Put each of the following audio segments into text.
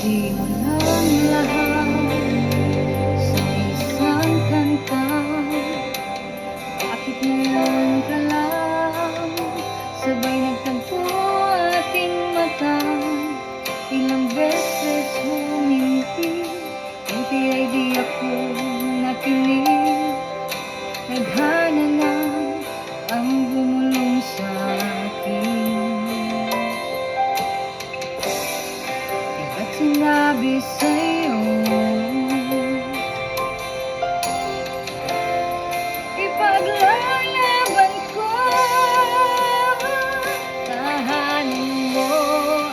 Di mo lang lahat sa isang kanta. Bakit ngayon ka lang sabay nagtagpo ating mata? Ilang beses huminti, buti ay di ako nakinig. Naghana na ang bumulong sa akin. Ba't sinabi sa'yo ipaglalaban ko? Tahanin mo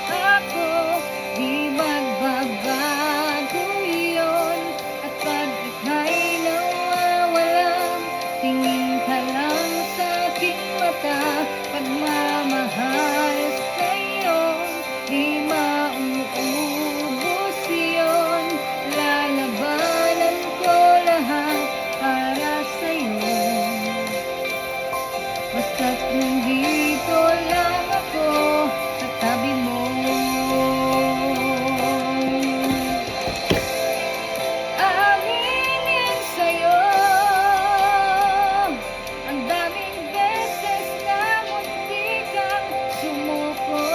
ako, di magbabago yun. At pag ika'y nawawala, tingin ka lang sa aking mata. Pagmamahal sa'yo, di mauubos yun. Lalabanan ko lahat para sa'yo. Basta't nandito lang ako sa tabi mo. Aaminin sa'yo, ang daming beses na munti kang sumuko.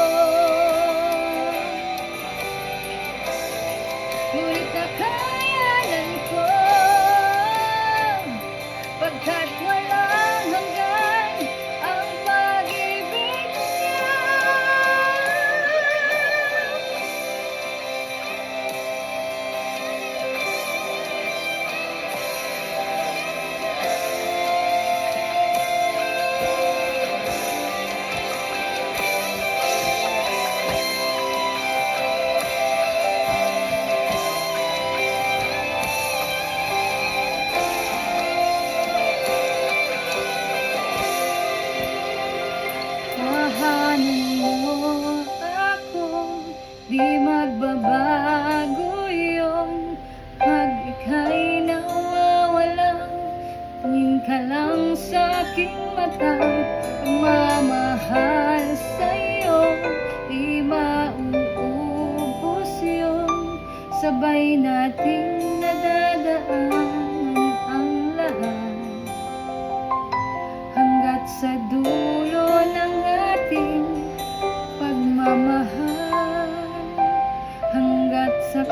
Ngunit nakayanan ko, pagkat walang hanggan ang pag-ibig niya. Tahanin mo ako, di magbabago yun. Pag ika'y nawawala, tingin ka lang sa aking mata. Pagmamahal sa'yo, di mauubos yun. Sabay nating nadadaanan ang lahat hanggat sa dulo ng ating pagmamahal, hanggat sa